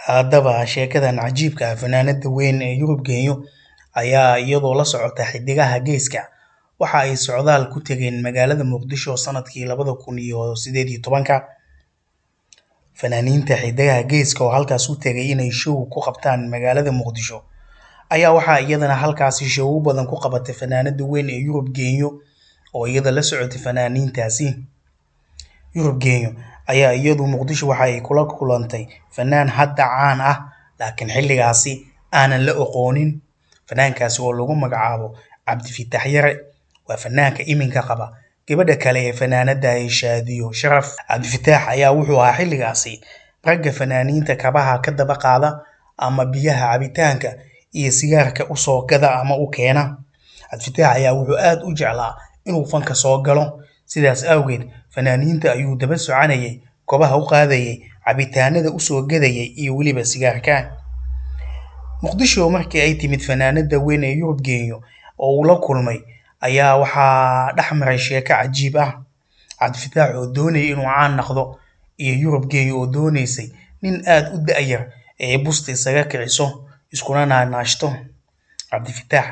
Haddaba sheekadan cajiibka ah fanaanada weyn ee Yurub Genyo ayaa iyadoo la socota xidigaha geeska waxa ay socdaal ku tageen magaalada Muqdisho sanadkii 2018. Fanaaniinta xidigaha geeska oo halkaas u tagay inay show ku qabtaan magaalada Muqdisho ayaa waxa iyadana halkaasi show badan ku qabatay fanaanada weyn ee Yurub Genyo oo iyada la socotay fanaaniintaasi. Yurub Genyo ayaa iyadu Muqdisho waxa ay kula kulantay fanaan hadda caan ah laakiin xilligaasi aanan la aqoonin. Fanaankaasi oo lagu magacaabo Cabdifitaax Yare waa fanaanka iminka qaba gabadha kale ee fanaanada Shaadiyo Sharaf. Cabdifitaax ayaa wuxuu ahaa xilligaasi ragga fanaaniinta kabaha ka daba qaada ama biyaha cabitaanka iyo sigaarka u soo gada ama u keena. Cabdifitaax ayaa wuxuu aad u jeclaa inuu fanka soo galo, sidaas awgeed fanaaniinta ayuu daba soconayay, kobaha u qaadayay, cabitaanada u soo gadayay iyo weliba sigaarka. Muqdisho markii ay timid fanaanada weyn ee Yurub Genyo oo uu la kulmay ayaa waxaa dhexmaray sheeko cajiib ah. Cabdifitaax oo doonayay inuu caan noqdo iyo Yurub Genyo oo doonaysay nin aad u da'yar ee busta isaga kiciso iskuna naashto. Cabdifitaax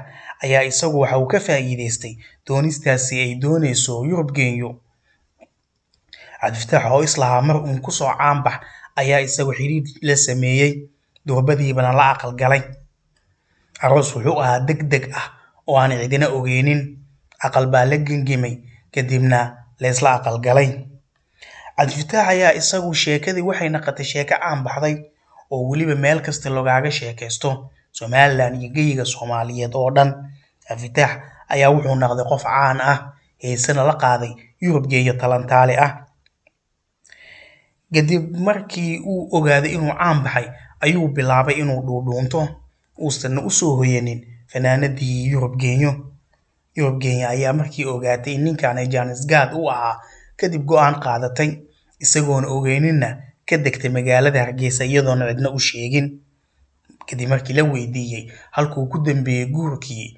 ayaa isagu waxa uu ka faa'iideystay doonistaasi ay doonayso Yurub Genyo. Cabdifitaax oo islahaa mar uun ku soo caanbax ayaa isagu xiriir la sameeyay, durbadiibana la aqal galay. Aroos wuxuu ahaa degdeg ah oo aan cidina ogeynin. Aqal baa la gangimay kadibna la isla aqal galay. Cabdifitaax ayaa isagu sheekadii waxay noqotay sheeko caan baxday oo weliba meel kasta loogaga sheekaysto Somaliland iyo geyiga Soomaaliyeed oo dhan. Cabdifitaax ayaa wuxuu noqday qof caan ah, heesana la qaaday Yurub Genyo talantaale ah. Kadib markii uu ogaaday inuu caan baxay ayuu bilaabay inuu dhuudhuunto uusan u soo hoyanin fanaanadii Yurub Genyo. Yurub Genyo ayaa markii ogaatay in ninkan ay Janis Gaad u ahaa kadib go'aan qaadatay isagoon ogeyninna ka degtay magaalada Hargeysa iyadoon cidna u sheegin. Kadib markii la weydiiyay halkuu ku dambeeyay guurkii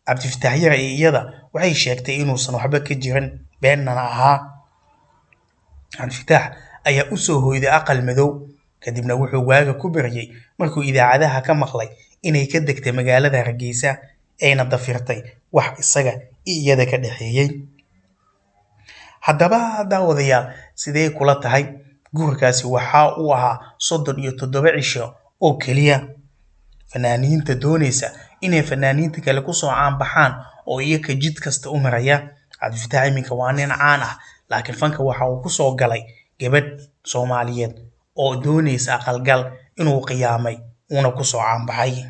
Cabdifitaax Yare iyo iyada waxay sheegtay inuusan waxba ka jirin beenana ahaa. Cabdifitaax ayaa u soo hoyday aqal madow kadibna wuxuu waaga ku baryay markuu idaacadaha ka maqlay inay ka degtay magaalada Hargeysa ayna dafirtay wax isaga iyo iyada ka dhaxeeyay. Haddaba daawadayaal sidee kula tahay guurkaasi waxa uu ahaa 37 cisho oo kaliya. Fanaaniinta doonaysa inay fanaaniinta kale ku soo caan baxaan oo iyaga jid kasta u maraya. Cabdifitaax iminka waa nin caan ah laakiin fanka waxa uu ku soo galay gabadh Soomaaliyeed oo doonaysa aqal gal inuu qiyaamay una ku soo caan baxay.